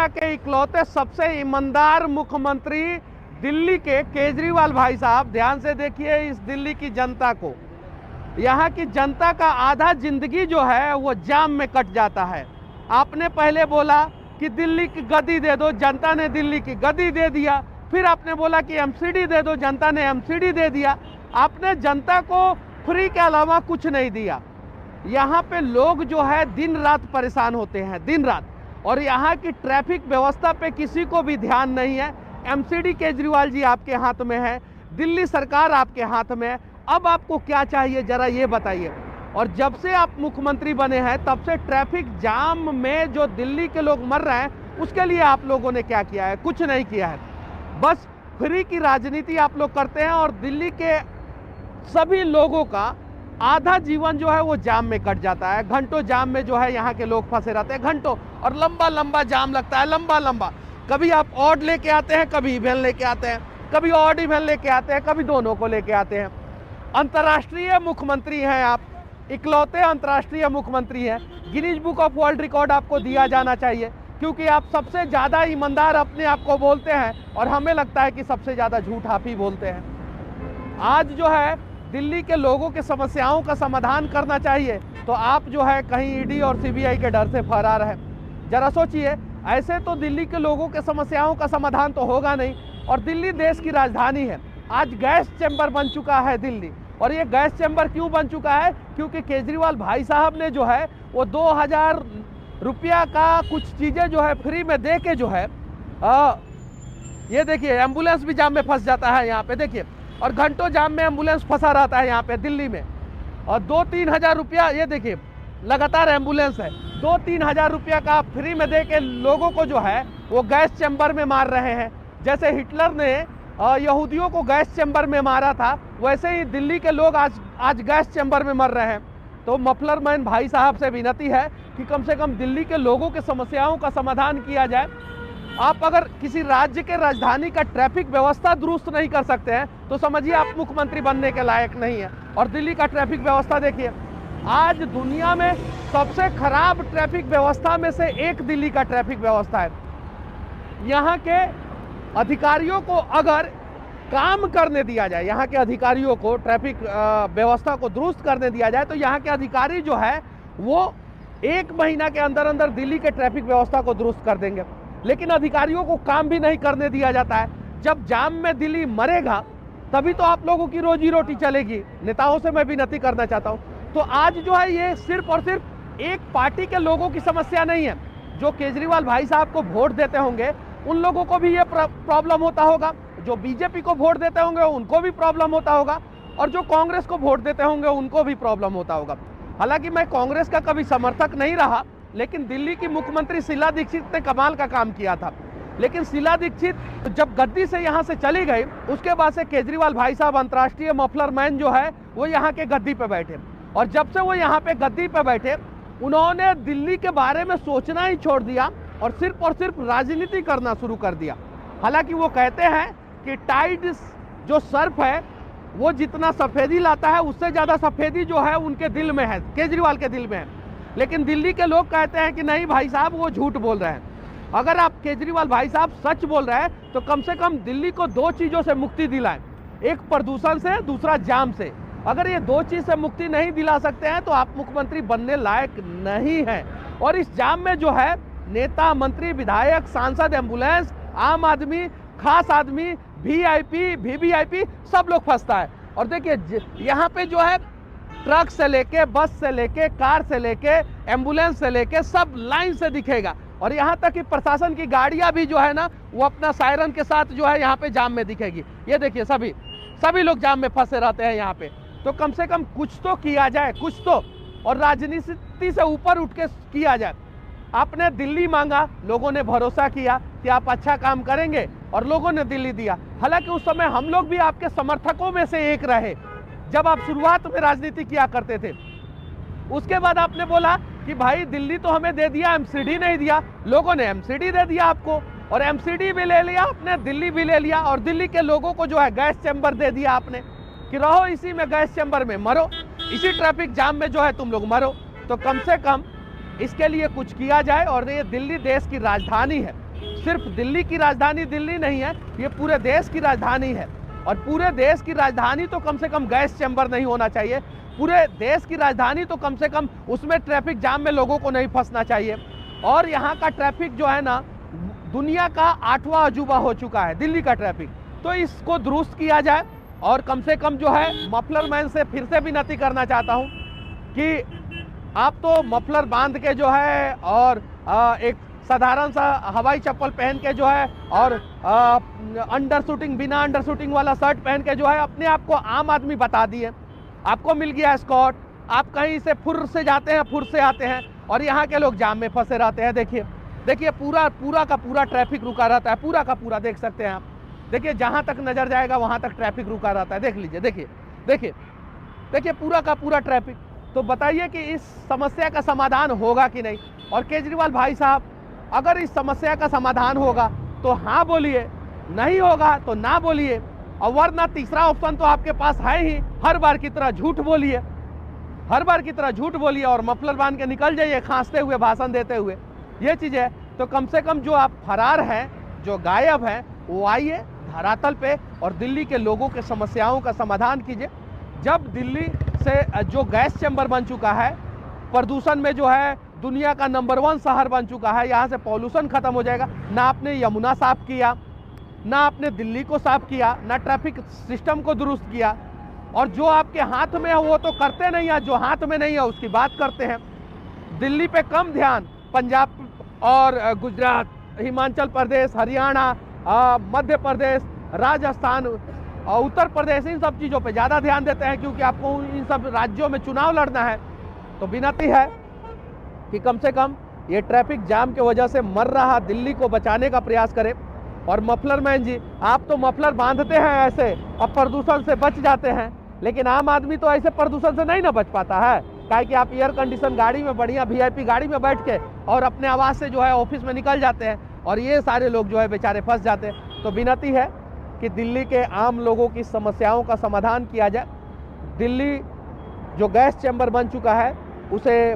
India के इकलौते सबसे ईमानदार मुख्यमंत्री दिल्ली के केजरीवाल भाई साहब, ध्यान से देखिए इस दिल्ली की जनता को। यहाँ की जनता का आधा जिंदगी जो है वो जाम में कट जाता है। आपने पहले बोला कि दिल्ली की गद्दी दे दो, जनता ने दिल्ली की गद्दी दे दिया। फिर आपने बोला कि एमसीडी दे दो, जनता ने एमसीडी दे दिया। आपने जनता को फ्री के अलावा कुछ नहीं दिया। यहाँ पे लोग जो है दिन रात परेशान होते हैं, दिन रात। और यहाँ की ट्रैफिक व्यवस्था पे किसी को भी ध्यान नहीं है। एमसीडी केजरीवाल जी आपके हाथ में है, दिल्ली सरकार आपके हाथ में है। अब आपको क्या चाहिए जरा ये बताइए। और जब से आप मुख्यमंत्री बने हैं तब से ट्रैफिक जाम में जो दिल्ली के लोग मर रहे हैं उसके लिए आप लोगों ने क्या किया है? कुछ नहीं किया है। बस फ्री की राजनीति आप लोग करते हैं और दिल्ली के सभी लोगों का आधा जीवन जो है वो जाम में कट जाता है। घंटों जाम में जो है यहाँ के लोग फंसे रहते हैं, घंटों। और लंबा लंबा जाम लगता है, लंबा लंबा। कभी आप ऑड लेके आते हैं, कभी इवेन लेके आते हैं, कभी ऑड इवेन लेके आते हैं, कभी दोनों को लेके आते हैं। अंतर्राष्ट्रीय मुख्यमंत्री हैं आप, इकलौते अंतर्राष्ट्रीय मुख्यमंत्री हैं। Guinness book of world record आपको दिया जाना चाहिए, क्योंकि आप सबसे ज़्यादा ईमानदार अपने आप को बोलते हैं और हमें लगता है कि सबसे ज़्यादा झूठ आप ही बोलते हैं। आज जो है दिल्ली के लोगों के समस्याओं का समाधान करना चाहिए तो आप जो है कहीं ईडी और सीबीआई के डर से फरार है। जरा सोचिए, ऐसे तो दिल्ली के लोगों के समस्याओं का समाधान तो होगा नहीं। और दिल्ली देश की राजधानी है। आज गैस चैम्बर बन चुका है दिल्ली। और ये गैस चैम्बर क्यों बन चुका है? क्योंकि केजरीवाल भाई साहब ने जो है वो 2000 रुपया का कुछ चीज़ें जो है फ्री में दे के जो है ये देखिए एम्बुलेंस भी जाम में फंस जाता है यहाँ पे, देखिए। और घंटों जाम में एम्बुलेंस फंसा रहता है यहाँ पे दिल्ली में। और 2-3 हज़ार रुपया, ये देखिए लगातार एम्बुलेंस है। 2-3 हज़ार रुपया का आप फ्री में दे के लोगों को जो है वो गैस चैम्बर में मार रहे हैं। जैसे हिटलर ने यहूदियों को गैस चैम्बर में मारा था, वैसे ही दिल्ली के लोग आज गैस चैम्बर में मर रहे हैं। तो मफलर मैन भाई साहब से विनती है कि कम से कम दिल्ली के लोगों के समस्याओं का समाधान किया जाए। आप अगर किसी राज्य के राजधानी का ट्रैफिक व्यवस्था दुरुस्त नहीं कर सकते हैं तो समझिए आप मुख्यमंत्री बनने के लायक नहीं है। और दिल्ली का ट्रैफिक व्यवस्था देखिए, आज दुनिया में सबसे खराब ट्रैफिक व्यवस्था में से एक दिल्ली का ट्रैफिक व्यवस्था है। यहाँ के अधिकारियों को अगर काम करने दिया जाए, यहाँ के अधिकारियों को ट्रैफिक व्यवस्था को दुरुस्त करने दिया जाए तो यहाँ के अधिकारी जो है वो 1 महीना के अंदर अंदर दिल्ली के ट्रैफिक व्यवस्था को दुरुस्त कर देंगे। लेकिन अधिकारियों को काम भी नहीं करने दिया जाता है। जब जाम में दिल्ली मरेगा तभी तो आप लोगों की रोजी रोटी चलेगी। नेताओं से मैं विनती करना चाहता हूँ। तो आज जो है ये सिर्फ और सिर्फ एक पार्टी के लोगों की समस्या नहीं है। जो केजरीवाल भाई साहब को वोट देते होंगे उन लोगों को भी ये प्रॉब्लम होता होगा, जो बीजेपी को वोट देते होंगे उनको भी प्रॉब्लम होता होगा, और जो कांग्रेस को वोट देते होंगे उनको भी प्रॉब्लम होता होगा। हालांकि मैं कांग्रेस का कभी समर्थक नहीं रहा, लेकिन दिल्ली की मुख्यमंत्री शीला दीक्षित ने कमाल का काम किया था। लेकिन शीला दीक्षित जब गद्दी से यहाँ से चली गई उसके बाद से केजरीवाल भाई साहब अंतर्राष्ट्रीय मफलर मैन जो है वो यहाँ के गद्दी पे बैठे। और जब से वो यहाँ पे गद्दी पे बैठे उन्होंने दिल्ली के बारे में सोचना ही छोड़ दिया और सिर्फ राजनीति करना शुरू कर दिया। हालांकि वो कहते हैं कि टाइड जो सर्फ है वो जितना सफ़ेदी लाता है उससे ज़्यादा सफ़ेदी जो है उनके दिल में है, केजरीवाल के दिल में है। लेकिन दिल्ली के लोग कहते हैं कि नहीं भाई साहब वो झूठ बोल रहे हैं। अगर आप केजरीवाल भाई साहब सच बोल रहे हैं तो कम से कम दिल्ली को 2 चीज़ों से मुक्ति दिलाएं, एक प्रदूषण से, दूसरा जाम से। अगर ये 2 चीज़ से मुक्ति नहीं दिला सकते हैं तो आप मुख्यमंत्री बनने लायक नहीं हैं। और इस जाम में जो है नेता, मंत्री, विधायक, सांसद, एम्बुलेंस, आम आदमी, खास आदमी, वीआईपी, वीवीआईपी सब लोग फंसता है। और देखिए यहाँ पे जो है ट्रक से लेके, बस से लेके, कार से लेके, एम्बुलेंस से लेके सब लाइन से दिखेगा। और यहाँ तक कि प्रशासन की गाड़ियाँ भी जो है ना वो अपना सायरन के साथ जो है यहाँ पे जाम में दिखेगी। ये देखिए सभी लोग जाम में फंसे रहते हैं यहाँ पे। तो कम से कम कुछ तो किया जाए, कुछ तो। और राजनीति से ऊपर उठ के किया जाए। आपने दिल्ली मांगा, लोगों ने भरोसा किया कि आप अच्छा काम करेंगे और लोगों ने दिल्ली दिया। हालांकि उस समय हम लोग भी आपके समर्थकों में से एक रहे जब आप शुरुआत में राजनीति किया करते थे। उसके बाद आपने बोला कि भाई दिल्ली तो हमें दे दिया, एमसीडी नहीं दिया। लोगों ने एमसीडी दे दिया आपको, और एमसीडी भी ले लिया आपने, दिल्ली भी ले लिया। और दिल्ली के लोगों को जो है गैस चैम्बर दे दिया आपने कि रहो इसी में, गैस चैम्बर में मरो, इसी ट्रैफिक जाम में जो है तुम लोग मरो। तो कम से कम इसके लिए कुछ किया जाए। और ये दिल्ली देश की राजधानी है, सिर्फ दिल्ली की राजधानी दिल्ली नहीं है, ये पूरे देश की राजधानी है। और पूरे देश की राजधानी तो कम से कम गैस चैम्बर नहीं होना चाहिए। पूरे देश की राजधानी तो कम से कम उसमें ट्रैफिक जाम में लोगों को नहीं फंसना चाहिए। और यहाँ का ट्रैफिक जो है ना, दुनिया का 8वां अजूबा हो चुका है दिल्ली का ट्रैफिक। तो इसको दुरुस्त किया जाए। और कम से कम जो है मफलर मैन से फिर से विनती करना चाहता हूँ कि आप तो मफलर बांध के जो है और एक साधारण सा हवाई चप्पल पहन के जो है और अंडर शूटिंग, बिना अंडर शूटिंग वाला शर्ट पहन के जो है अपने आप को आम आदमी बता दिए। आपको मिल गया एस्कॉर्ट, आप कहीं से फुर से जाते हैं, फुर से आते हैं, और यहाँ के लोग जाम में फंसे रहते हैं। देखिए पूरा का पूरा ट्रैफिक रुका रहता है, पूरा का पूरा देख सकते हैं आप। देखिए जहाँ तक नज़र जाएगा वहाँ तक ट्रैफिक रुका रहता है। देख लीजिए, देखिए पूरा का पूरा ट्रैफिक। तो बताइए कि इस समस्या का समाधान होगा कि नहीं। और केजरीवाल भाई साहब, अगर इस समस्या का समाधान होगा तो हाँ बोलिए, नहीं होगा तो ना बोलिए, और वरना तीसरा ऑप्शन तो आपके पास है ही, हर बार की तरह झूठ बोलिए, हर बार की तरह झूठ बोलिए और मफलर बांध के निकल जाइए खांसते हुए, भाषण देते हुए। ये चीज़ है। तो कम से कम जो आप फरार हैं, जो गायब हैं, वो आइए धरातल पे और दिल्ली के लोगों के समस्याओं का समाधान कीजिए। जब दिल्ली से जो गैस चैम्बर बन चुका है, प्रदूषण में जो है दुनिया का नंबर 1 शहर बन चुका है, यहाँ से पॉल्यूशन खत्म हो जाएगा। ना आपने यमुना साफ किया, ना आपने दिल्ली को साफ किया, ना ट्रैफिक सिस्टम को दुरुस्त किया। और जो आपके हाथ में है वो तो करते नहीं है, जो हाथ में नहीं है उसकी बात करते हैं। दिल्ली पे कम ध्यान, पंजाब और गुजरात, हिमाचल प्रदेश, हरियाणा, मध्य प्रदेश, राजस्थान और उत्तर प्रदेश, इन सब चीज़ों पे ज़्यादा ध्यान देते हैं, क्योंकि आपको इन सब राज्यों में चुनाव लड़ना है। तो विनती है कि कम से कम ये ट्रैफिक जाम की वजह से मर रहा दिल्ली को बचाने का प्रयास करें। और मफलर मैन जी, आप तो मफलर बांधते हैं ऐसे और प्रदूषण से बच जाते हैं, लेकिन आम आदमी तो ऐसे प्रदूषण से नहीं ना बच पाता है। काहे कि आप एयर कंडीशन गाड़ी में, बढ़िया VIP गाड़ी में बैठ के और अपने आवाज़ से जो है ऑफिस में निकल जाते हैं, और ये सारे लोग जो है बेचारे फंस जाते हैं। तो विनती है कि दिल्ली के आम लोगों की समस्याओं का समाधान किया जाए। दिल्ली जो गैस चैम्बर बन चुका है उसे